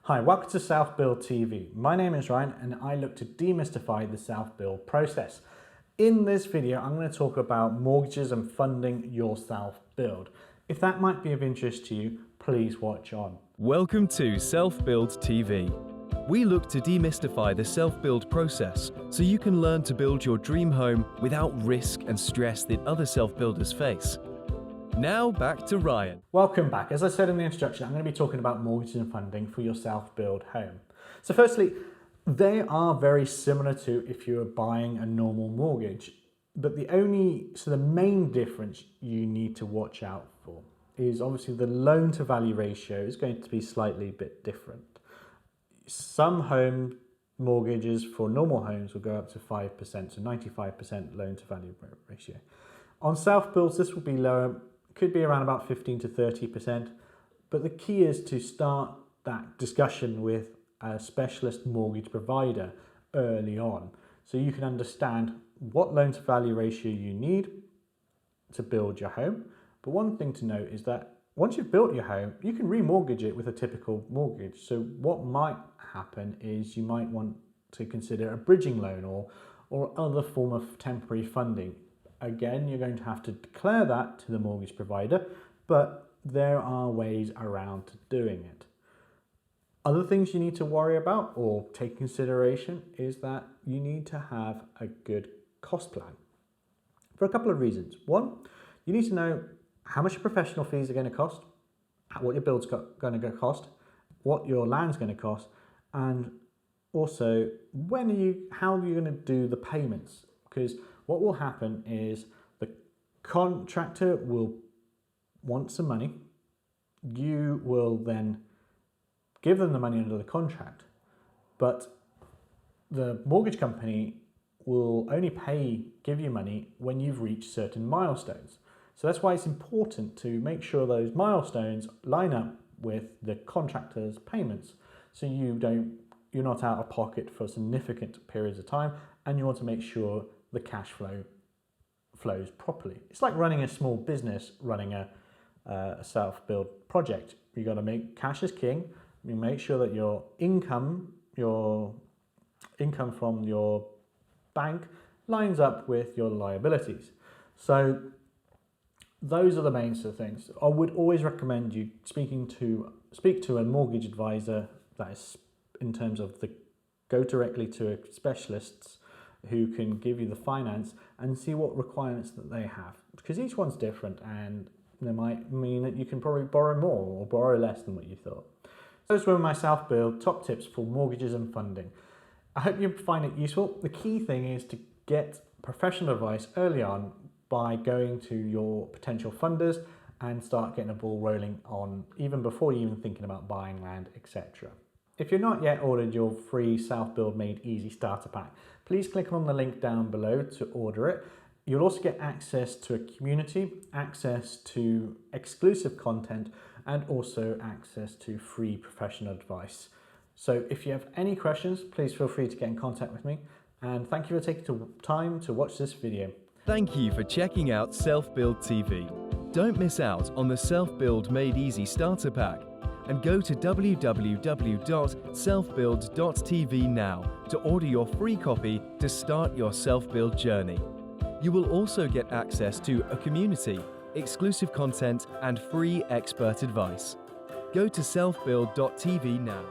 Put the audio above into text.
Hi, welcome to Self Build TV. My name is Ryan and I look to demystify the self build process. In this video, I'm going to talk about mortgages and funding your self build. If that might be of interest to you, please watch on. Welcome to Self Build TV. We look to demystify the self-build process so you can learn to build your dream home without risk and stress that other self-builders face. Now back to Ryan. Welcome back. As I said in the introduction, I'm going to be talking about mortgages and funding for your self-build home. So firstly, they are very similar to if you were buying a normal mortgage, but the main difference you need to watch out for is obviously the loan to value ratio is going to be slightly a bit different. Some home mortgages for normal homes will go up to 5%, so 95% loan to value ratio. On self-builds, this will be lower, could be around about 15 to 30%, but the key is to start that discussion with a specialist mortgage provider early on, so you can understand what loan to value ratio you need to build your home. But one thing to note is that once you've built your home, you can remortgage it with a typical mortgage. So what might happen is you might want to consider a bridging loan or other form of temporary funding. Again, you're going to have to declare that to the mortgage provider, but there are ways around doing it. Other things you need to worry about or take consideration is that you need to have a good cost plan for a couple of reasons. One, you need to know how much your professional fees are going to cost, what your build's going to cost, what your land's going to cost, and also how are you going to do the payments? Because what will happen is the contractor will want some money. You will then give them the money under the contract, but the mortgage company will only give you money when you've reached certain milestones. So that's why it's important to make sure those milestones line up with the contractor's payments, so you're not out of pocket for significant periods of time, and you want to make sure the cash flow flows properly. It's like running a small business, running a self-build project. You got to make cash is king. You make sure that your income from your bank lines up with your liabilities. So those are the main sort of things. I would always recommend you speak to a mortgage advisor, that is in terms of go directly to specialists who can give you the finance and see what requirements that they have, because each one's different and they might mean that you can probably borrow more or borrow less than what you thought. Those were my self-build top tips for mortgages and funding. I hope you find it useful. The key thing is to get professional advice early on by going to your potential funders and start getting a ball rolling on even before you're even thinking about buying land, etc. If you're not yet ordered your free Self-Build Made Easy starter pack, please click on the link down below to order it. You'll also get access to a community, access to exclusive content, and also access to free professional advice. So if you have any questions, please feel free to get in contact with me. And thank you for taking the time to watch this video. Thank you for checking out Self Build TV. Don't miss out on the Self Build Made Easy starter pack, and go to www.selfbuild.tv now to order your free copy to start your self-build journey. You will also get access to a community, exclusive content, and free expert advice. Go to selfbuild.tv now.